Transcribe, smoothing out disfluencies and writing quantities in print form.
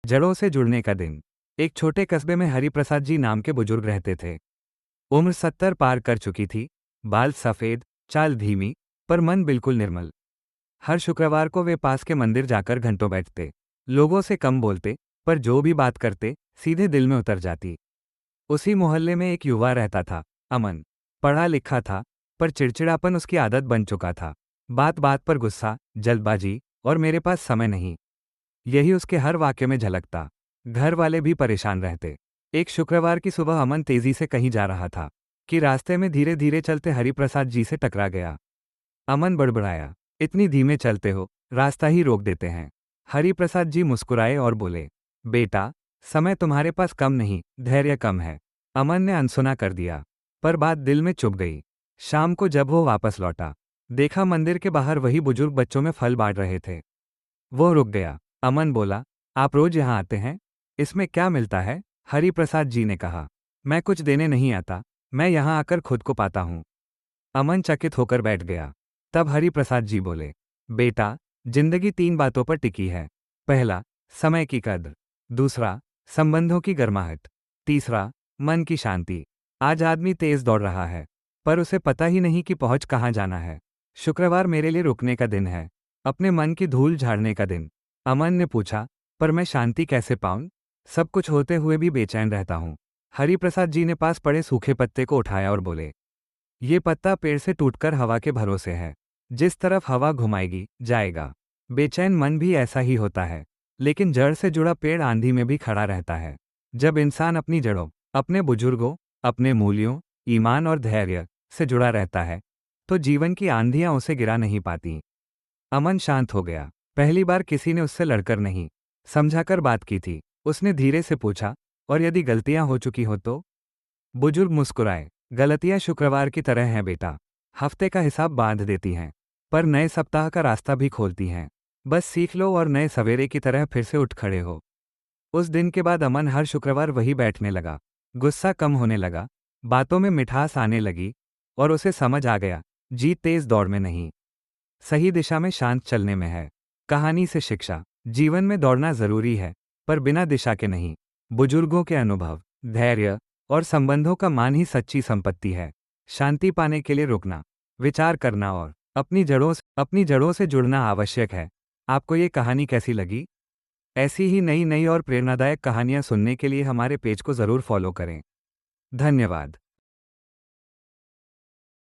जड़ों से जुड़ने का दिन। एक छोटे कस्बे में हरिप्रसाद जी नाम के बुजुर्ग रहते थे। उम्र 70 पार कर चुकी थी। बाल सफेद, चाल धीमी, पर मन बिल्कुल निर्मल। हर शुक्रवार को वे पास के मंदिर जाकर घंटों बैठते। लोगों से कम बोलते, पर जो भी बात करते सीधे दिल में उतर जाती। उसी मोहल्ले में एक युवा रहता था, अमन। पढ़ा लिखा था, पर चिड़चिड़ापन उसकी आदत बन चुका था। बात बात पर गुस्सा, जल्दबाजी और मेरे पास समय नहीं, यही उसके हर वाक्य में झलकता। घर वाले भी परेशान रहते। एक शुक्रवार की सुबह अमन तेजी से कहीं जा रहा था कि रास्ते में धीरे धीरे चलते हरिप्रसाद जी से टकरा गया। अमन बड़बड़ाया, इतनी धीमे चलते हो, रास्ता ही रोक देते हैं। हरिप्रसाद जी मुस्कुराए और बोले, बेटा, समय तुम्हारे पास कम नहीं, धैर्य कम है। अमन ने अनसुना कर दिया, पर बात दिल में चुभ गई। शाम को जब वो वापस लौटा, देखा मंदिर के बाहर वही बुजुर्ग बच्चों में फल बांट रहे थे। वो रुक गया। अमन बोला, आप रोज यहाँ आते हैं? इसमें क्या मिलता है? हरिप्रसाद जी ने कहा, मैं कुछ देने नहीं आता, मैं यहाँ आकर खुद को पाता हूँ। अमन चकित होकर बैठ गया। तब हरिप्रसाद जी बोले, बेटा, जिंदगी 3 बातों पर टिकी है। पहला, समय की कद्र। दूसरा, संबंधों की गर्माहट। तीसरा, मन की शांति। आज आदमी तेज दौड़ रहा है, पर उसे पता ही नहीं कि पहुंच कहाँ जाना है। शुक्रवार मेरे लिए रुकने का दिन है, अपने मन की धूल झाड़ने का दिन। अमन ने पूछा, पर मैं शांति कैसे पाऊं? सब कुछ होते हुए भी बेचैन रहता हूं। हरिप्रसाद जी ने पास पड़े सूखे पत्ते को उठाया और बोले, ये पत्ता पेड़ से टूटकर हवा के भरोसे है। जिस तरफ हवा घुमाएगी, जाएगा। बेचैन मन भी ऐसा ही होता है, लेकिन जड़ से जुड़ा पेड़ आंधी में भी खड़ा रहता है। जब इंसान अपनी जड़ों, अपने बुजुर्गों, अपने मूल्यों, ईमान और धैर्य से जुड़ा रहता है, तो जीवन की आंधियां उसे गिरा नहीं पाती। अमन शांत हो गया। पहली बार किसी ने उससे लड़कर नहीं, समझाकर बात की थी। उसने धीरे से पूछा, और यदि गलतियां हो चुकी हो तो? बुजुर्ग मुस्कुराए, गलतियां शुक्रवार की तरह हैं बेटा, हफ्ते का हिसाब बांध देती हैं, पर नए सप्ताह का रास्ता भी खोलती हैं। बस सीख लो और नए सवेरे की तरह फिर से उठ खड़े हो। उस दिन के बाद अमन हर शुक्रवार वही बैठने लगा। गुस्सा कम होने लगा, बातों में मिठास आने लगी, और उसे समझ आ गया, जीत तेज दौड़ में नहीं, सही दिशा में शांत चलने में है। कहानी से शिक्षा। जीवन में दौड़ना जरूरी है, पर बिना दिशा के नहीं। बुजुर्गों के अनुभव, धैर्य और संबंधों का मान ही सच्ची संपत्ति है। शांति पाने के लिए रुकना, विचार करना और अपनी जड़ों से जुड़ना आवश्यक है। आपको ये कहानी कैसी लगी? ऐसी ही नई नई और प्रेरणादायक कहानियां सुनने के लिए हमारे पेज को जरूर फॉलो करें। धन्यवाद।